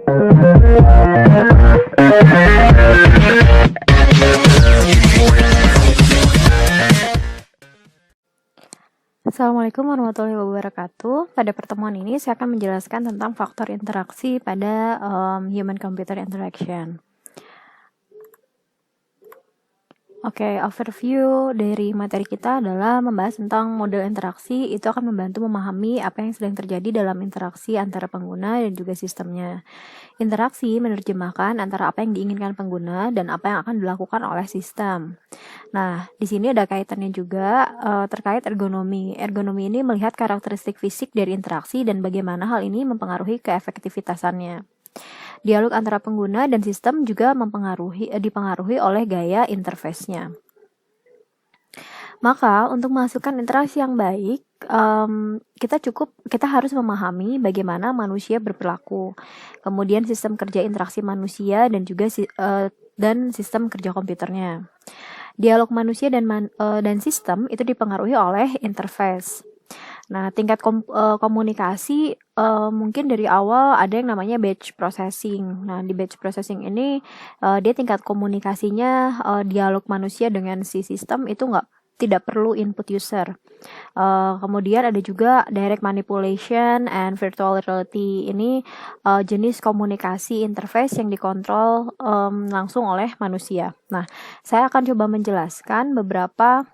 Assalamualaikum warahmatullahi wabarakatuh. Pada pertemuan ini saya akan menjelaskan tentang faktor interaksi pada human-computer interaction. Oke, overview dari materi kita adalah membahas tentang model interaksi. Itu akan membantu memahami apa yang sedang terjadi dalam interaksi antara pengguna dan juga sistemnya. Interaksi menerjemahkan antara apa yang diinginkan pengguna dan apa yang akan dilakukan oleh sistem. Nah, di sini ada kaitannya juga terkait ergonomi. Ergonomi ini melihat karakteristik fisik dari interaksi dan bagaimana hal ini mempengaruhi keefektivitasannya. Dialog antara pengguna dan sistem juga dipengaruhi oleh gaya interface-nya. Maka untuk menghasilkan interaksi yang baik, kita harus memahami bagaimana manusia berperilaku, kemudian sistem kerja interaksi manusia dan juga dan sistem kerja komputernya. Dialog manusia dan sistem itu dipengaruhi oleh interface. Nah, tingkat komunikasi mungkin dari awal ada yang namanya batch processing. Nah, di batch processing ini dia tingkat komunikasinya dialog manusia dengan si sistem itu tidak perlu input user. Kemudian ada juga direct manipulation and virtual reality. Ini jenis komunikasi interface yang dikontrol langsung oleh manusia. Nah, saya akan coba menjelaskan beberapa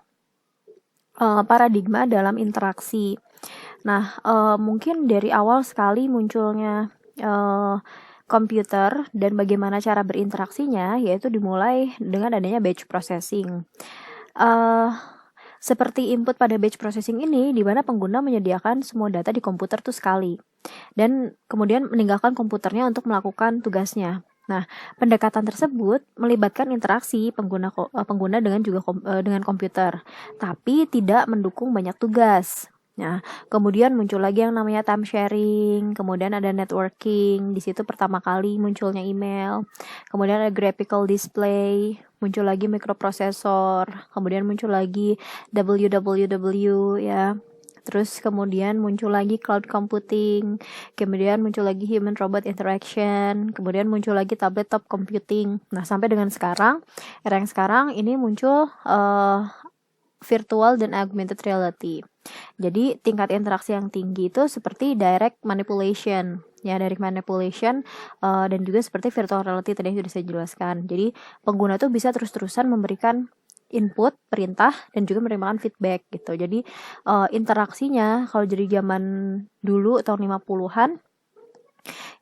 paradigma dalam interaksi. Nah, mungkin dari awal sekali munculnya komputer dan bagaimana cara berinteraksinya, yaitu dimulai dengan adanya batch processing. Seperti input pada batch processing ini, di mana pengguna menyediakan semua data di komputer itu sekali, dan kemudian meninggalkan komputernya untuk melakukan tugasnya. Nah, pendekatan tersebut melibatkan interaksi pengguna dengan komputer, tapi tidak mendukung banyak tugas. Nah, kemudian muncul lagi yang namanya time sharing, kemudian ada networking, di situ pertama kali munculnya email, kemudian ada graphical display, muncul lagi microprocessor, kemudian muncul lagi WWW ya. Terus kemudian muncul lagi cloud computing, kemudian muncul lagi human robot interaction, kemudian muncul lagi tablet top computing. Nah, sampai dengan sekarang, era yang sekarang ini muncul virtual dan augmented reality. Jadi tingkat interaksi yang tinggi itu seperti direct manipulation, ya direct manipulation dan juga seperti virtual reality tadi yang sudah saya jelaskan. Jadi pengguna tuh bisa terus-terusan memberikan input, perintah, dan juga menerima feedback gitu. Jadi interaksinya kalau dari zaman dulu tahun 50-an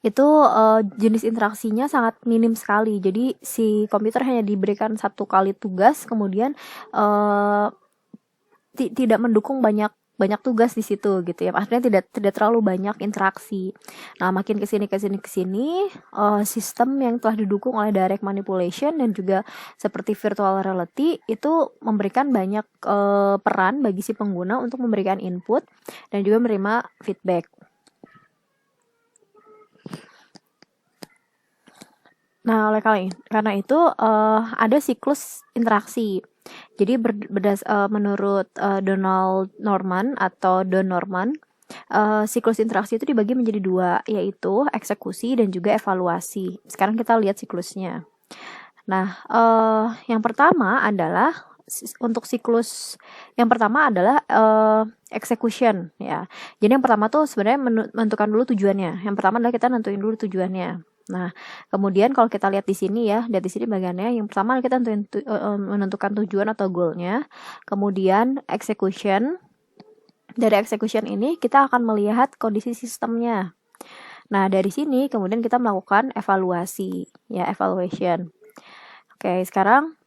itu jenis interaksinya sangat minim sekali. Jadi si komputer hanya diberikan satu kali tugas, kemudian tidak mendukung banyak tugas di situ gitu ya. Artinya tidak terlalu banyak interaksi. Nah, makin kesini sistem yang telah didukung oleh direct manipulation dan juga seperti virtual reality itu memberikan banyak peran bagi si pengguna untuk memberikan input dan juga menerima feedback. Nah, oleh karena itu ada siklus interaksi. Jadi menurut Donald Norman atau Don Norman, siklus interaksi itu dibagi menjadi dua, yaitu eksekusi dan juga evaluasi. Sekarang kita lihat siklusnya. Nah, yang pertama adalah untuk siklus yang pertama adalah execution ya. Jadi yang pertama tuh sebenarnya menentukan dulu tujuannya. Yang pertama adalah kita nentuin dulu tujuannya. Nah, kemudian kalau kita lihat di sini ya, lihat di sini bagiannya, yang pertama kita menentukan tujuan atau goalnya, kemudian execution. Dari execution ini kita akan melihat kondisi sistemnya. Nah, dari sini kemudian kita melakukan evaluasi, ya evaluation. Oke, sekarang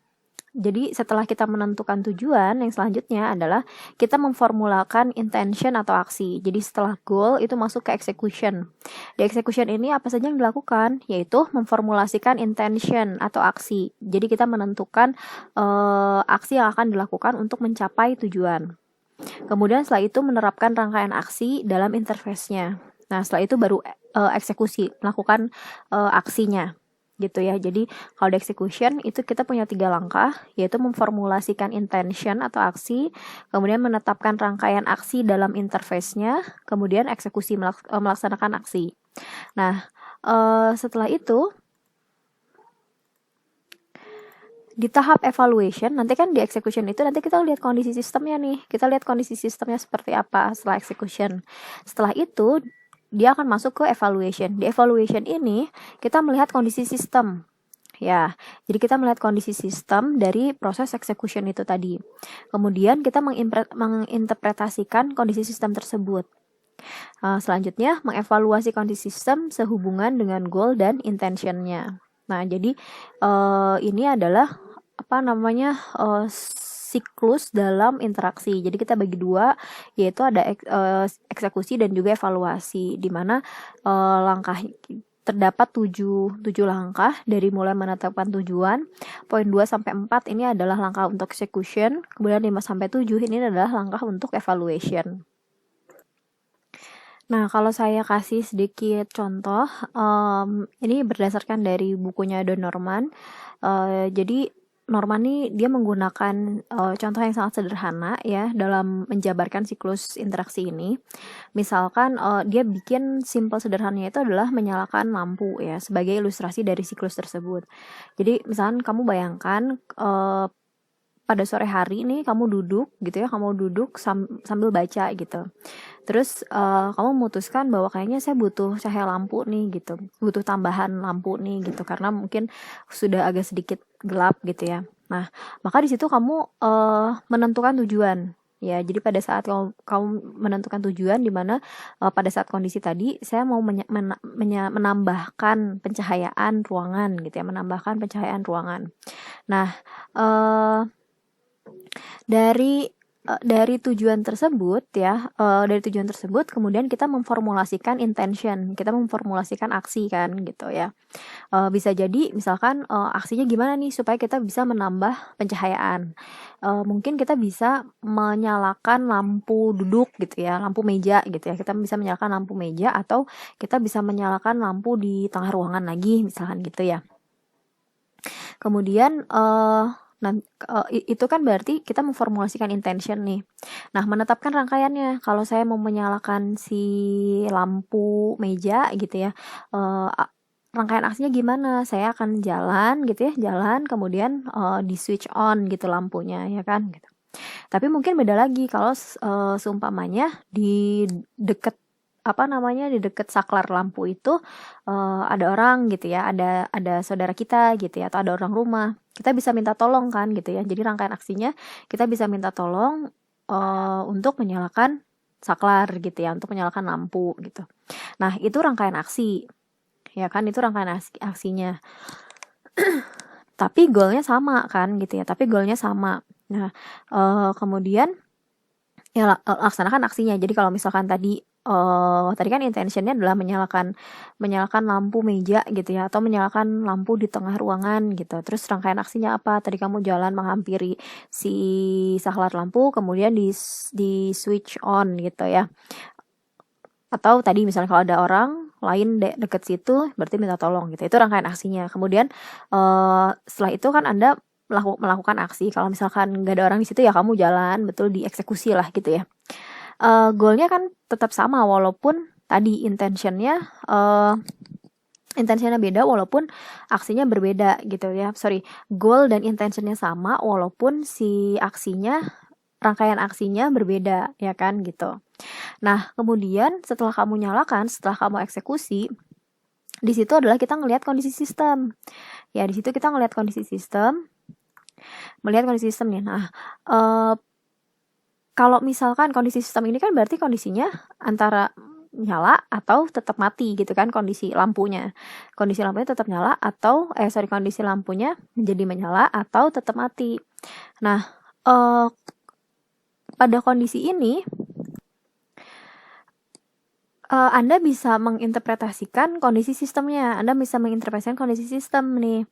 jadi setelah kita menentukan tujuan, yang selanjutnya adalah kita memformulakan intention atau aksi. Jadi setelah goal itu masuk ke execution. Di execution ini apa saja yang dilakukan? Yaitu memformulasikan intention atau aksi. Jadi kita menentukan aksi yang akan dilakukan untuk mencapai tujuan. Kemudian setelah itu menerapkan rangkaian aksi dalam interface-nya. Nah, setelah itu baru eksekusi, melakukan aksinya. Gitu ya. Jadi kalau di execution itu kita punya 3 langkah, yaitu memformulasikan intention atau aksi, kemudian menetapkan rangkaian aksi dalam interface-nya, kemudian eksekusi melaksanakan aksi. Nah, Setelah itu di tahap evaluation, nanti kan di execution itu nanti kita lihat kondisi sistemnya nih. Kita lihat kondisi sistemnya seperti apa setelah execution. Setelah itu dia akan masuk ke evaluation. Di evaluation ini kita melihat kondisi sistem. Ya, jadi kita melihat kondisi sistem dari proses execution itu tadi. Kemudian kita menginterpretasikan kondisi sistem tersebut. Selanjutnya mengevaluasi kondisi sistem sehubungan dengan goal dan intentionnya. Nah, jadi ini adalah siklus dalam interaksi. Jadi kita bagi dua, yaitu ada eksekusi dan juga evaluasi, di mana langkah terdapat 7 langkah dari mulai menetapkan tujuan. Poin 2 sampai 4 ini adalah langkah untuk execution, kemudian 5 sampai 7 ini adalah langkah untuk evaluation. Nah, kalau saya kasih sedikit contoh, ini berdasarkan dari bukunya Don Norman. Jadi Norman ini dia menggunakan contoh yang sangat sederhana ya dalam menjabarkan siklus interaksi ini. Misalkan dia bikin simple sederhananya itu adalah menyalakan lampu ya sebagai ilustrasi dari siklus tersebut. Jadi misalkan kamu bayangkan pada sore hari nih kamu duduk gitu ya, kamu duduk sambil baca gitu. Terus kamu memutuskan bahwa kayaknya saya butuh cahaya lampu nih gitu, butuh tambahan lampu nih gitu, karena mungkin sudah agak sedikit gelap gitu ya. Nah, maka di situ kamu menentukan tujuan. Ya, jadi pada saat kamu menentukan tujuan di mana pada saat kondisi tadi saya mau menambahkan pencahayaan ruangan gitu ya, menambahkan pencahayaan ruangan. Nah, dari tujuan tersebut ya, dari tujuan tersebut kemudian kita memformulasikan intention, kita memformulasikan aksi kan gitu ya. Bisa jadi misalkan aksinya gimana nih supaya kita bisa menambah pencahayaan. Mungkin kita bisa menyalakan lampu duduk gitu ya, lampu meja gitu ya. Kita bisa menyalakan lampu meja atau kita bisa menyalakan lampu di tengah ruangan lagi misalkan gitu ya. Kemudian itu kan berarti kita memformulasikan intention nih. Nah, menetapkan rangkaiannya. Kalau saya mau menyalakan si lampu meja gitu ya, rangkaian aksinya gimana? Saya akan jalan gitu ya, jalan kemudian di switch on gitu lampunya ya kan gitu. Tapi mungkin beda lagi kalau seumpamanya di deket di deket saklar lampu itu ada orang gitu ya, ada saudara kita gitu ya, atau ada orang rumah, kita bisa minta tolong kan gitu ya. Jadi rangkaian aksinya kita bisa minta tolong untuk menyalakan saklar gitu ya, untuk menyalakan lampu gitu. Nah, itu rangkaian aksi ya kan, itu rangkaian aksinya. Tapi goalnya sama kan gitu ya, Nah, kemudian ya laksanakan aksinya. Jadi kalau misalkan tadi kan intentionnya adalah menyalakan lampu meja gitu ya, atau menyalakan lampu di tengah ruangan gitu. Terus rangkaian aksinya apa? Tadi kamu jalan menghampiri si saklar lampu, kemudian di switch on gitu ya. Atau tadi misalnya kalau ada orang lain deket situ, berarti minta tolong gitu. Itu rangkaian aksinya. Kemudian setelah itu kan Anda melakukan aksi. Kalau misalkan nggak ada orang di situ ya kamu jalan betul dieksekusi lah gitu ya. Goalnya kan tetap sama walaupun tadi intentionnya beda walaupun aksinya berbeda gitu ya. Goal dan intentionnya sama walaupun si rangkaian aksinya berbeda ya kan gitu. Nah, kemudian setelah kamu nyalakan, setelah kamu eksekusi, di situ adalah kita ngelihat kondisi sistem. Ya, di situ kita ngelihat kondisi sistem. Melihat kondisi sistem nih. Nah, kalau misalkan kondisi sistem ini kan berarti kondisinya antara nyala atau tetap mati gitu kan kondisi lampunya. Kondisi lampunya tetap nyala atau kondisi lampunya menjadi menyala atau tetap mati. Nah, pada kondisi ini Anda bisa menginterpretasikan kondisi sistemnya. Anda bisa menginterpretasikan kondisi sistem nih.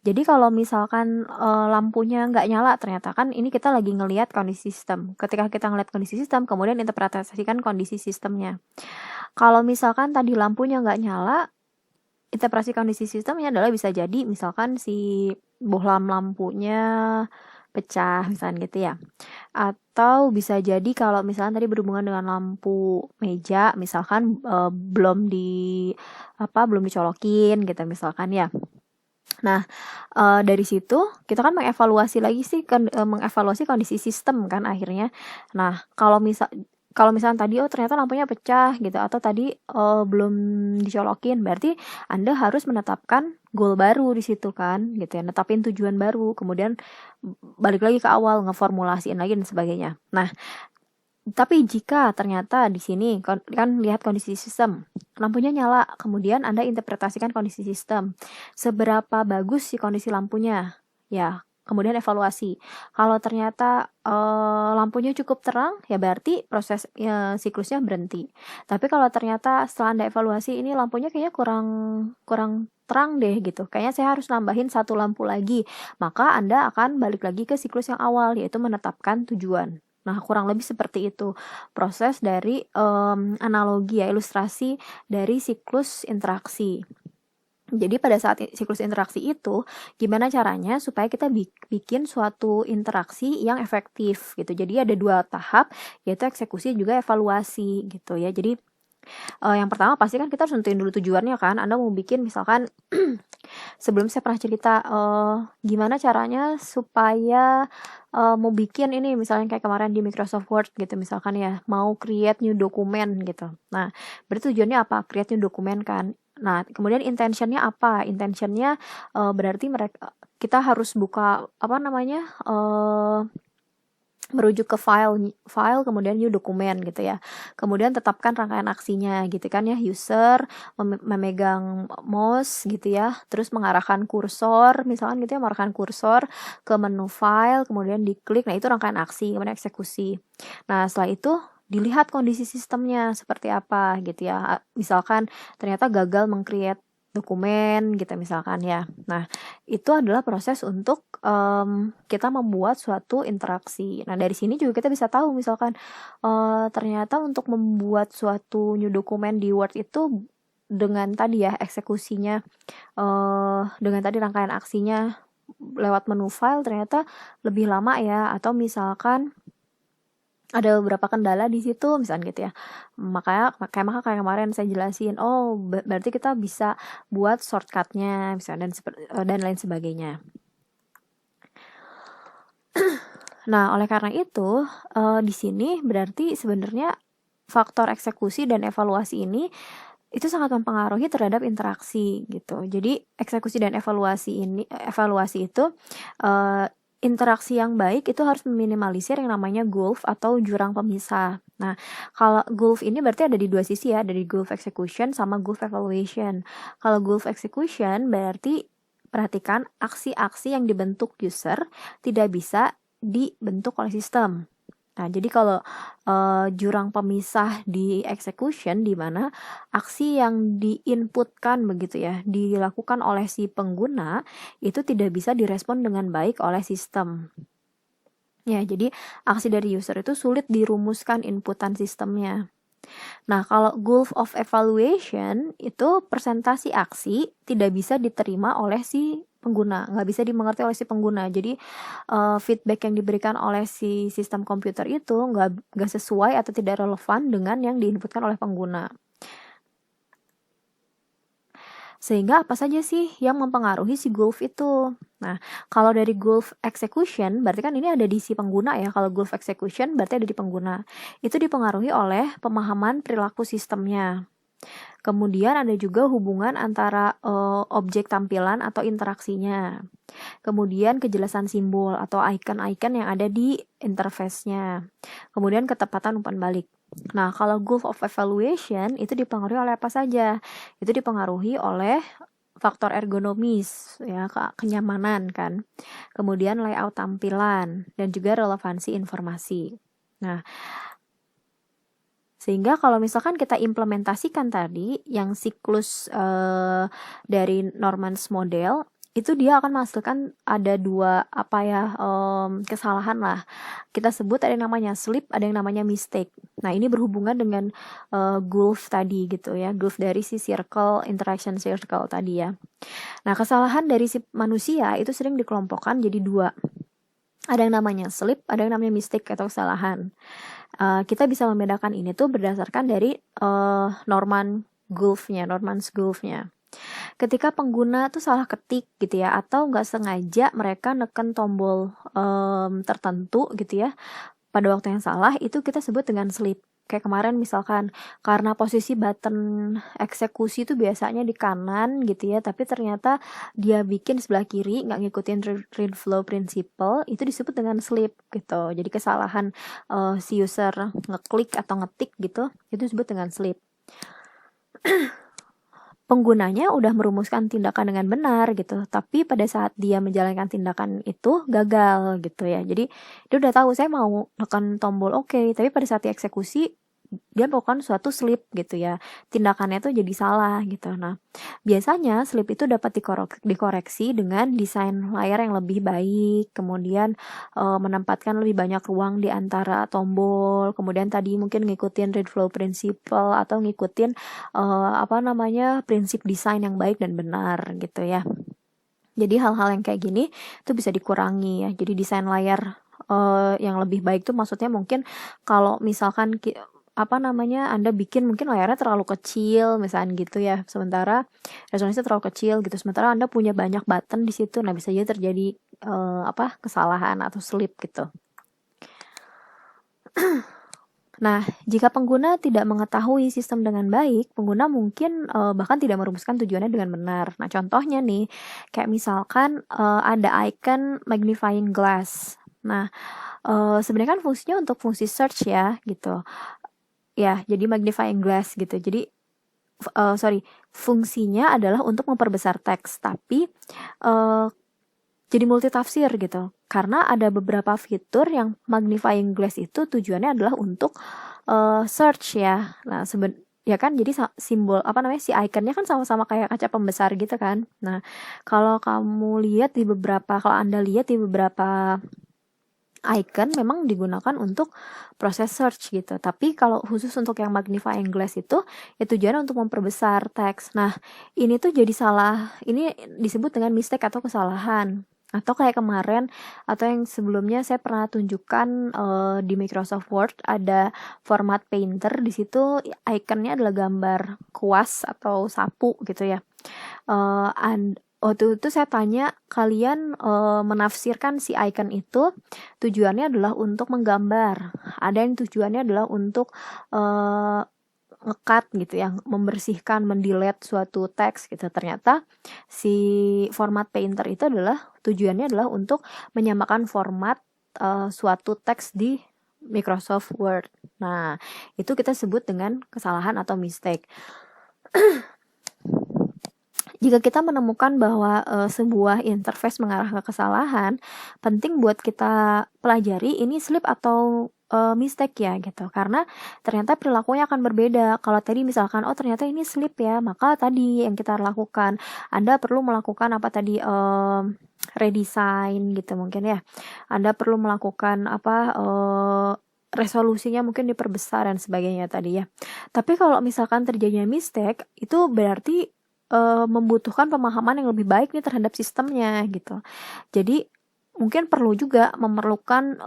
Jadi kalau misalkan lampunya nggak nyala, ternyata kan ini kita lagi ngelihat kondisi sistem. Ketika kita ngelihat kondisi sistem, kemudian interpretasikan kondisi sistemnya. Kalau misalkan tadi lampunya nggak nyala, interpretasi kondisi sistemnya adalah bisa jadi misalkan si bohlam lampunya pecah misalnya gitu ya. Atau bisa jadi kalau misalnya tadi berhubungan dengan lampu meja misalkan belum dicolokin gitu misalkan ya. Nah, dari situ kita kan mengevaluasi lagi sih mengevaluasi kondisi sistem kan akhirnya. Nah, kalau misalnya tadi ternyata lampunya pecah gitu atau tadi belum dicolokin, berarti Anda harus menetapkan goal baru di situ kan gitu ya, netapin tujuan baru, kemudian balik lagi ke awal ngeformulasiin lagi dan sebagainya. Nah, tapi jika ternyata di sini kan lihat kondisi sistem, lampunya nyala, kemudian Anda interpretasikan kondisi sistem. Seberapa bagus sih kondisi lampunya? Ya, kemudian evaluasi. Kalau ternyata lampunya cukup terang, ya berarti proses siklusnya berhenti. Tapi kalau ternyata setelah Anda evaluasi ini lampunya kayaknya kurang terang deh gitu. Kayaknya saya harus nambahin 1 lampu lagi. Maka Anda akan balik lagi ke siklus yang awal, yaitu menetapkan tujuan. Nah, kurang lebih seperti itu proses dari analogi ya, ilustrasi dari siklus interaksi. Jadi pada saat siklus interaksi itu, gimana caranya supaya kita bikin suatu interaksi yang efektif gitu. Jadi ada 2 tahap, yaitu eksekusi juga evaluasi gitu ya. Jadi yang pertama pasti kan kita harus nentuin dulu tujuannya kan. Anda mau bikin misalkan sebelum saya pernah cerita gimana caranya supaya mau bikin ini misalnya kayak kemarin di Microsoft Word gitu misalkan ya, mau create new document gitu. Nah, berarti tujuannya apa? Create new document kan. Nah, kemudian intentionnya apa? Intentionnya berarti kita harus buka merujuk ke file kemudian new dokumen gitu ya. Kemudian tetapkan rangkaian aksinya gitu kan ya, user memegang mouse gitu ya, terus mengarahkan kursor misalkan gitu ya, mengarahkan kursor ke menu file kemudian diklik. Nah, itu rangkaian aksi, kemudian eksekusi. Nah, setelah itu dilihat kondisi sistemnya seperti apa gitu ya. Misalkan ternyata gagal meng-create dokumen gitu misalkan ya. Nah, itu adalah proses untuk kita membuat suatu interaksi. Nah, dari sini juga kita bisa tahu misalkan ternyata untuk membuat suatu new dokumen di Word itu dengan tadi ya eksekusinya dengan tadi rangkaian aksinya lewat menu file ternyata lebih lama ya, atau misalkan ada beberapa kendala di situ misalnya gitu ya. Maka kayak kemarin saya jelasin, berarti kita bisa buat shortcutnya misalnya dan lain sebagainya. Nah, oleh karena itu di sini berarti sebenarnya faktor eksekusi dan evaluasi ini itu sangat mempengaruhi terhadap interaksi gitu. Jadi eksekusi dan evaluasi itu interaksi yang baik itu harus meminimalisir yang namanya gulf atau jurang pemisah. Nah, kalau gulf ini berarti ada di 2 sisi ya, dari gulf execution sama gulf evaluation. Kalau gulf execution berarti perhatikan aksi-aksi yang dibentuk user tidak bisa dibentuk oleh sistem. Nah, jadi kalau jurang pemisah di execution di mana aksi yang diinputkan begitu ya, dilakukan oleh si pengguna itu tidak bisa direspon dengan baik oleh sistem. Ya, jadi aksi dari user itu sulit dirumuskan inputan sistemnya. Nah, kalau gulf of evaluation itu presentasi aksi tidak bisa diterima oleh si pengguna, nggak bisa dimengerti oleh si pengguna. Jadi feedback yang diberikan oleh si sistem komputer itu nggak sesuai atau tidak relevan dengan yang diinputkan oleh pengguna. Sehingga apa saja sih yang mempengaruhi si gulf itu? Nah, kalau dari gulf execution, berarti kan ini ada di si pengguna ya. Kalau gulf execution berarti ada di pengguna. Itu dipengaruhi oleh pemahaman perilaku sistemnya. Kemudian ada juga hubungan antara objek tampilan atau interaksinya. Kemudian kejelasan simbol atau icon-icon yang ada di interface-nya. Kemudian ketepatan umpan balik. Nah, kalau gulf of evaluation itu dipengaruhi oleh apa saja? Itu dipengaruhi oleh faktor ergonomis ya, kenyamanan kan. Kemudian layout tampilan dan juga relevansi informasi. Nah, sehingga kalau misalkan kita implementasikan tadi yang siklus dari Norman's model, itu dia akan menghasilkan ada 2 kesalahan lah. Kita sebut ada yang namanya slip, ada yang namanya mistake. Nah, ini berhubungan dengan gulf tadi gitu ya, gulf dari si interaction circle tadi ya. Nah, kesalahan dari si manusia itu sering dikelompokkan jadi 2. Ada yang namanya slip, ada yang namanya mistake atau kesalahan. Kita bisa membedakan ini tuh berdasarkan dari Norman's Gulf-nya. Ketika pengguna tuh salah ketik gitu ya, atau nggak sengaja mereka neken tombol tertentu gitu ya, pada waktu yang salah, itu kita sebut dengan slip. Kayak kemarin misalkan karena posisi button eksekusi itu biasanya di kanan gitu ya, tapi ternyata dia bikin sebelah kiri, nggak ngikutin read flow principle, itu disebut dengan slip gitu. Jadi kesalahan si user ngeklik atau ngetik gitu, itu disebut dengan slip. Penggunanya udah merumuskan tindakan dengan benar gitu, tapi pada saat dia menjalankan tindakan itu gagal gitu ya. Jadi dia udah tahu saya mau tekan tombol oke, tapi pada saat dieksekusi dia melakukan suatu slip gitu ya, tindakannya tuh jadi salah gitu. Nah, biasanya slip itu dapat dikoreksi dengan desain layar yang lebih baik, kemudian menempatkan lebih banyak ruang di antara tombol, kemudian tadi mungkin ngikutin read flow principle atau ngikutin prinsip desain yang baik dan benar gitu ya. Jadi hal-hal yang kayak gini tuh bisa dikurangi ya. Jadi desain layar yang lebih baik tuh maksudnya mungkin kalau misalkan Anda bikin mungkin layarnya terlalu kecil misalnya gitu ya, sementara resolusinya terlalu kecil gitu, sementara Anda punya banyak button di situ, nah bisa jadi terjadi kesalahan atau slip gitu. Nah, jika pengguna tidak mengetahui sistem dengan baik, pengguna mungkin bahkan tidak merumuskan tujuannya dengan benar. Nah, contohnya nih, kayak misalkan ada icon magnifying glass. Nah, sebenarnya kan fungsinya untuk fungsi search ya, gitu. Ya, jadi magnifying glass gitu. Jadi, fungsinya adalah untuk memperbesar teks, tapi jadi multitafsir gitu. Karena ada beberapa fitur yang magnifying glass itu tujuannya adalah untuk search ya. Nah, ya kan, jadi simbol si ikonnya kan sama-sama kayak kaca pembesar gitu kan. Nah, kalau Anda lihat di beberapa icon memang digunakan untuk proses search gitu. Tapi kalau khusus untuk yang magnifying glass itu ya tujuannya untuk memperbesar teks. Nah, ini tuh jadi salah. Ini disebut dengan mistake atau kesalahan. Atau kayak kemarin atau yang sebelumnya saya pernah tunjukkan di Microsoft Word ada format painter, di situ ikonnya adalah gambar kuas atau sapu gitu ya. Waktu itu saya tanya kalian menafsirkan si icon itu tujuannya adalah untuk menggambar, ada yang tujuannya adalah untuk nge-cut gitu ya, membersihkan, mendelete suatu teks gitu. Ternyata si format painter itu tujuannya adalah untuk menyamakan format suatu teks di Microsoft Word. Nah, itu kita sebut dengan kesalahan atau mistake. Jika kita menemukan bahwa sebuah interface mengarah ke kesalahan, penting buat kita pelajari ini slip atau mistake ya gitu. Karena ternyata perilakunya akan berbeda. Kalau tadi misalkan ternyata ini slip ya, maka tadi yang kita lakukan, Anda perlu melakukan redesign gitu mungkin ya. Anda perlu melakukan resolusinya mungkin diperbesar dan sebagainya tadi ya. Tapi kalau misalkan terjadinya mistake, itu berarti membutuhkan pemahaman yang lebih baik nih terhadap sistemnya gitu. Jadi mungkin memerlukan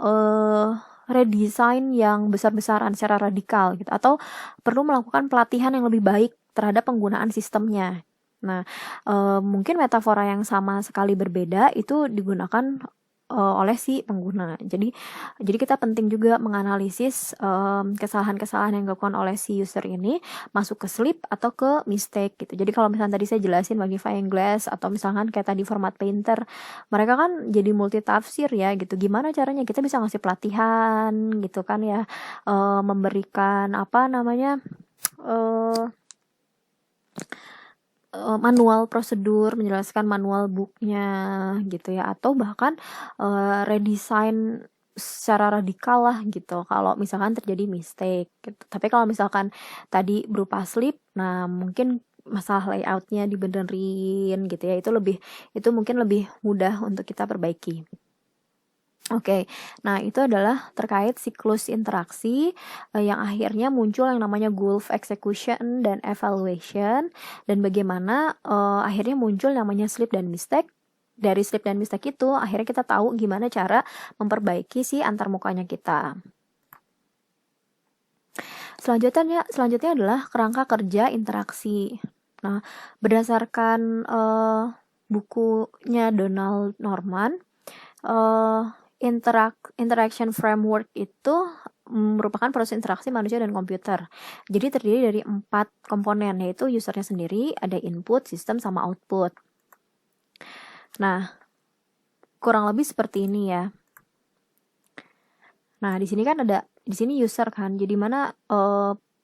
redesign yang besar-besaran secara radikal gitu, atau perlu melakukan pelatihan yang lebih baik terhadap penggunaan sistemnya. Nah, mungkin metafora yang sama sekali berbeda itu digunakan oleh si pengguna. Jadi kita penting juga menganalisis kesalahan-kesalahan yang dilakukan oleh si user ini masuk ke slip atau ke mistake gitu. Jadi kalau misalnya tadi saya jelasin magnifying glass atau misalkan kayak tadi format painter, mereka kan jadi multitafsir ya gitu. Gimana caranya kita bisa ngasih pelatihan gitu kan ya, memberikan manual prosedur, menjelaskan manual booknya gitu ya, atau bahkan redesign secara radikal lah gitu kalau misalkan terjadi mistake gitu. Tapi kalau misalkan tadi berupa slip, nah mungkin masalah layoutnya dibenerin gitu ya, itu mungkin lebih mudah untuk kita perbaiki. Oke, nah itu adalah terkait siklus interaksi yang akhirnya muncul yang namanya Gulf execution dan evaluation, dan bagaimana akhirnya muncul namanya slip dan mistake. dari slip dan mistake itu akhirnya kita tahu gimana cara memperbaiki si antarmukanya kita. Selanjutnya adalah kerangka kerja interaksi. Nah, berdasarkan bukunya Donald Norman, interaction framework itu merupakan proses interaksi manusia dan komputer. Jadi terdiri dari 4 komponen, yaitu usernya sendiri, ada input, sistem, sama output. Nah, kurang lebih seperti ini ya. Nah, di sini user kan. Jadi mana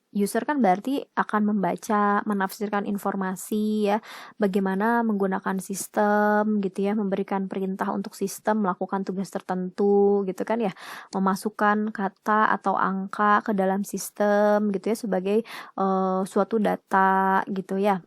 user kan berarti akan membaca, menafsirkan informasi ya, bagaimana menggunakan sistem gitu ya, memberikan perintah untuk sistem melakukan tugas tertentu gitu kan ya, memasukkan kata atau angka ke dalam sistem gitu ya sebagai suatu data gitu ya.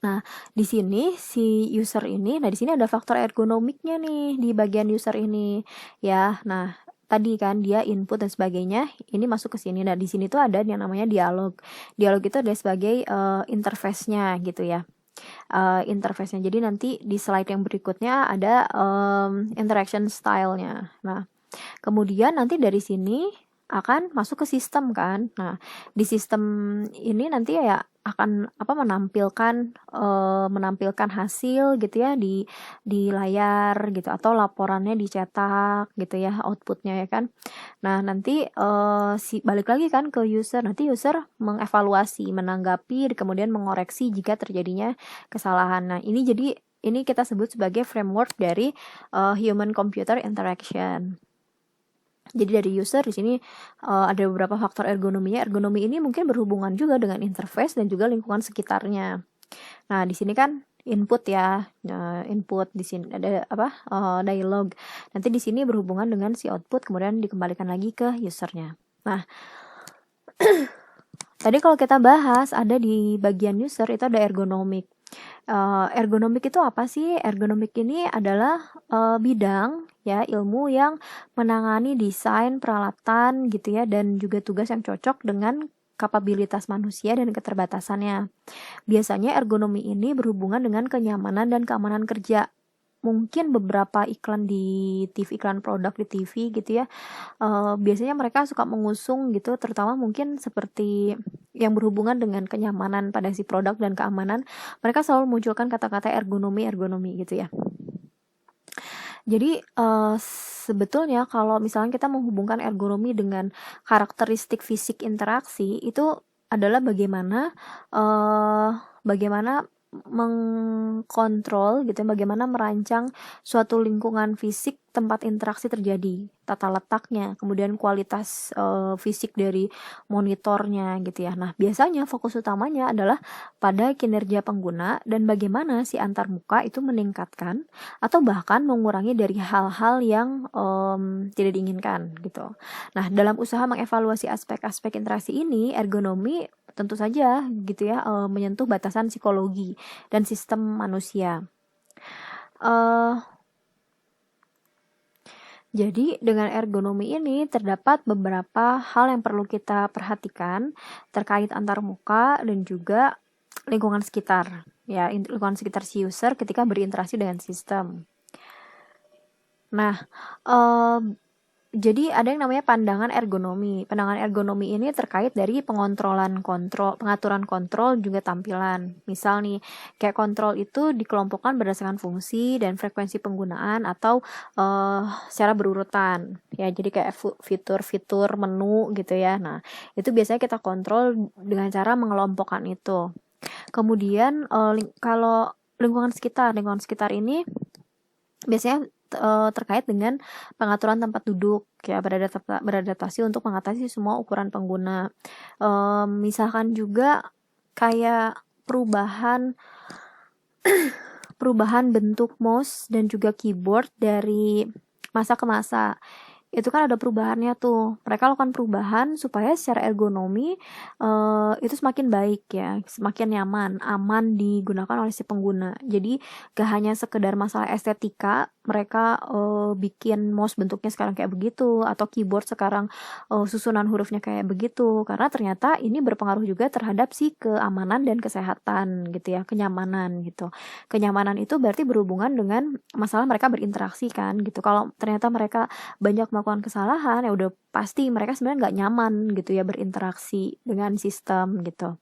Nah, di sini si user ini, di sini ada faktor ergonomiknya nih di bagian user ini ya. Nah, tadi kan dia input dan sebagainya, ini masuk ke sini. Nah, di sini tuh ada yang namanya dialog. Dialog itu ada sebagai interface-nya gitu ya. Interface-nya. Jadi nanti di slide yang berikutnya ada interaction style-nya. Nah, kemudian nanti dari sini akan masuk ke sistem kan. Nah, di sistem ini nanti ya akan menampilkan hasil gitu ya di layar gitu, atau laporannya dicetak gitu ya, outputnya ya kan. Nah, nanti balik lagi kan ke user. Nanti user mengevaluasi, menanggapi, kemudian mengoreksi jika terjadinya kesalahan. Nah, ini kita sebut sebagai framework dari human computer interaction. Jadi dari user di sini ada beberapa faktor ergonominya. Ergonomi ini mungkin berhubungan juga dengan interface dan juga lingkungan sekitarnya. Nah, di sini kan input ya, input di sini ada dialog. Nanti di sini berhubungan dengan si output, kemudian dikembalikan lagi ke usernya. Nah, tadi kalau kita bahas ada di bagian user itu ada ergonomik. Ergonomik itu apa sih? Ergonomik ini adalah bidang ya, ilmu yang menangani desain peralatan gitu ya, dan juga tugas yang cocok dengan kapabilitas manusia dan keterbatasannya. Biasanya ergonomi ini berhubungan dengan kenyamanan dan keamanan kerja. Mungkin beberapa iklan di TV, iklan produk di TV gitu ya, biasanya mereka suka mengusung gitu, terutama mungkin seperti yang berhubungan dengan kenyamanan pada si produk dan keamanan, mereka selalu munculkan kata-kata ergonomi gitu ya. Jadi sebetulnya kalau misalnya kita menghubungkan ergonomi dengan karakteristik fisik interaksi, itu adalah bagaimana mengkontrol gitu, bagaimana merancang suatu lingkungan fisik tempat interaksi terjadi, tata letaknya, kemudian kualitas fisik dari monitornya gitu ya. Nah, biasanya fokus utamanya adalah pada kinerja pengguna dan bagaimana si antarmuka itu meningkatkan atau bahkan mengurangi dari hal-hal yang tidak diinginkan gitu. Nah, dalam usaha mengevaluasi aspek-aspek interaksi ini, ergonomi tentu saja gitu ya menyentuh batasan psikologi dan sistem manusia. Jadi dengan ergonomi ini terdapat beberapa hal yang perlu kita perhatikan terkait antarmuka dan juga lingkungan sekitar ya, lingkungan sekitar si user ketika berinteraksi dengan sistem. Nah, jadi ada yang namanya pandangan ergonomi. Pandangan ergonomi ini terkait dari pengaturan kontrol juga tampilan. Misal nih, kayak kontrol itu dikelompokkan berdasarkan fungsi dan frekuensi penggunaan atau secara berurutan. Ya, jadi kayak fitur-fitur menu gitu ya. Nah, itu biasanya kita kontrol dengan cara mengelompokkan itu. Kemudian kalau lingkungan sekitar ini biasanya terkait dengan pengaturan tempat duduk ya, beradaptasi untuk mengatasi semua ukuran pengguna. Misalkan juga kayak perubahan bentuk mouse dan juga keyboard dari masa ke masa. itu kan ada perubahannya tuh. Mereka lakukan perubahan supaya secara ergonomi itu semakin baik ya, semakin nyaman, aman digunakan oleh si pengguna. Jadi gak hanya sekedar masalah estetika, mereka bikin mouse bentuknya sekarang kayak begitu, atau keyboard sekarang susunan hurufnya kayak begitu, karena ternyata ini berpengaruh juga terhadap si keamanan dan kesehatan gitu ya, kenyamanan gitu. Kenyamanan itu berarti berhubungan dengan masalah mereka berinteraksi kan gitu. Kalau ternyata mereka banyak melakukan kesalahan, ya udah pasti mereka sebenarnya nggak nyaman gitu ya berinteraksi dengan sistem gitu.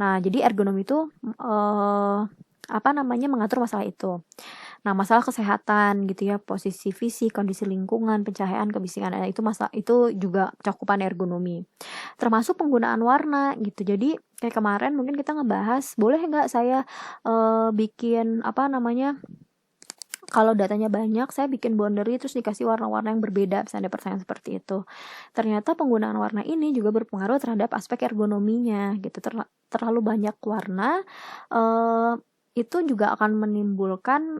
Nah, jadi ergonomi itu mengatur masalah itu. Nah, masalah kesehatan gitu ya, posisi fisik, kondisi lingkungan, pencahayaan, kebisingan, itu juga cakupan ergonomi. Termasuk penggunaan warna gitu. Jadi kayak kemarin mungkin kita ngebahas, boleh nggak saya bikin kalau datanya banyak, saya bikin boundary terus dikasih warna-warna yang berbeda, misalnya ada pertanyaan seperti itu. Ternyata penggunaan warna ini juga berpengaruh terhadap aspek ergonominya gitu. Terlalu banyak warna itu juga akan menimbulkan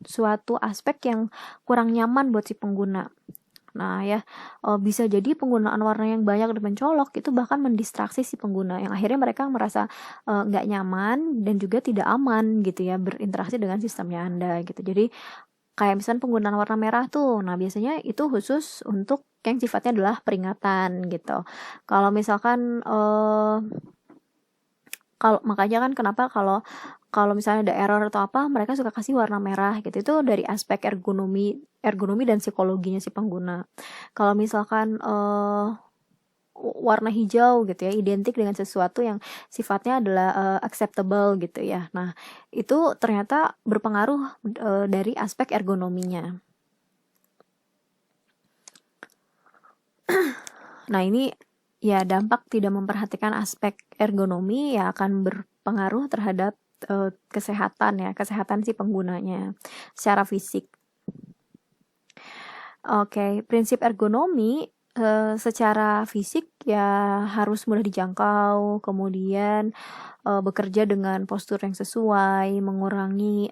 suatu aspek yang kurang nyaman buat si pengguna. Nah ya, bisa jadi penggunaan warna yang banyak dan mencolok itu bahkan mendistraksi si pengguna, yang akhirnya mereka merasa nggak nyaman dan juga tidak aman gitu ya berinteraksi dengan sistemnya Anda gitu. Jadi kayak misalnya penggunaan warna merah tuh, nah biasanya itu khusus untuk yang sifatnya adalah peringatan gitu. Kalau misalkan makanya kan kenapa kalau misalnya ada error atau apa, mereka suka kasih warna merah gitu. Itu dari aspek ergonomi dan psikologinya si pengguna. Kalau misalkan warna hijau gitu ya, identik dengan sesuatu yang sifatnya adalah acceptable gitu ya. Nah, itu ternyata berpengaruh dari aspek ergonominya. Nah, ini ya dampak tidak memperhatikan aspek ergonomi ya akan berpengaruh terhadap kesehatan si penggunanya secara fisik. Oke, prinsip ergonomi secara fisik ya harus mudah dijangkau, kemudian bekerja dengan postur yang sesuai, mengurangi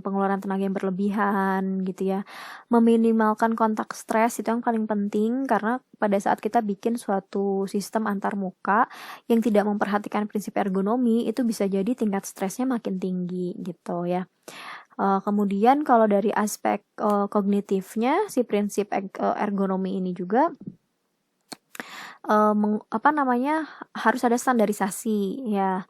pengeluaran tenaga yang berlebihan gitu ya, meminimalkan kontak stres itu yang paling penting, karena pada saat kita bikin suatu sistem antar muka yang tidak memperhatikan prinsip ergonomi, itu bisa jadi tingkat stresnya makin tinggi gitu ya. Kemudian kalau dari aspek kognitifnya, si prinsip ergonomi ini juga harus ada standarisasi ya,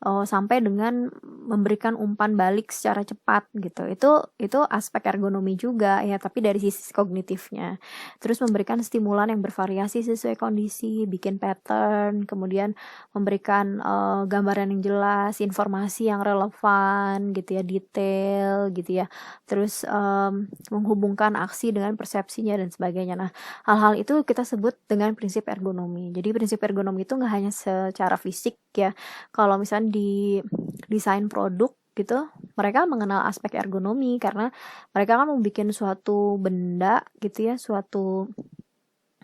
sampai dengan memberikan umpan balik secara cepat gitu. Itu aspek ergonomi juga ya, tapi dari sisi kognitifnya. Terus memberikan stimulan yang bervariasi sesuai kondisi, bikin pattern, kemudian memberikan gambaran yang jelas, informasi yang relevan gitu ya, detail gitu ya. Terus menghubungkan aksi dengan persepsinya dan sebagainya. Nah, hal-hal itu kita sebut dengan prinsip ergonomi. Jadi prinsip ergonomi itu nggak hanya secara fisik ya. Kalau misalnya di desain produk gitu, mereka mengenal aspek ergonomi karena mereka kan mau bikin suatu benda gitu ya, suatu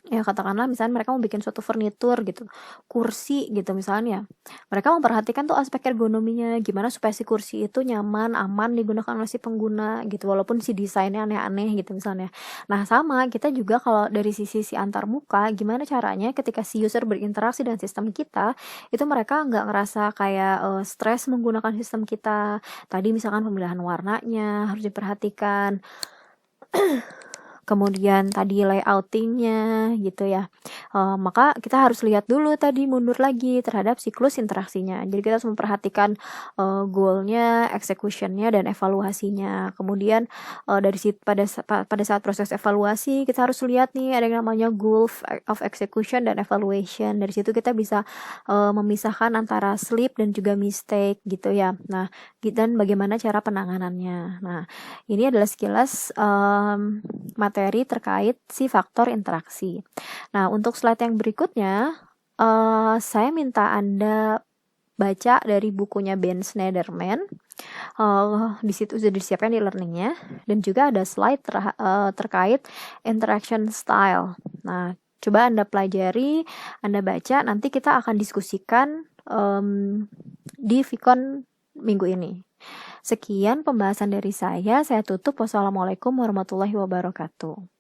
ya katakanlah misalnya mereka mau bikin suatu furnitur gitu, kursi gitu misalnya, mereka memperhatikan tuh aspek ergonominya, gimana supaya si kursi itu nyaman, aman digunakan oleh si pengguna gitu, walaupun si desainnya aneh-aneh gitu misalnya. Nah sama, kita juga kalau dari sisi antar muka, gimana caranya ketika si user berinteraksi dengan sistem kita, itu mereka nggak ngerasa kayak stres menggunakan sistem kita. Tadi misalkan pemilihan warnanya harus diperhatikan, kemudian tadi layoutingnya gitu ya. Maka kita harus lihat dulu tadi, mundur lagi terhadap siklus interaksinya. Jadi kita harus memperhatikan goalnya, executionnya, dan evaluasinya. Kemudian pada saat proses evaluasi kita harus lihat nih ada yang namanya goal of execution dan evaluation. Dari situ kita bisa memisahkan antara slip dan juga mistake gitu ya. Nah, dan bagaimana cara penanganannya. Nah, ini adalah sekilas materi terkait si faktor interaksi. Nah, untuk slide yang berikutnya, saya minta Anda baca dari bukunya Ben Shneiderman. Di situ sudah disiapkan di learningnya, dan juga ada slide terkait interaction style. Nah, coba Anda pelajari, Anda baca, nanti kita akan diskusikan di Vicon minggu ini. Sekian pembahasan dari saya tutup. Wassalamualaikum warahmatullahi wabarakatuh.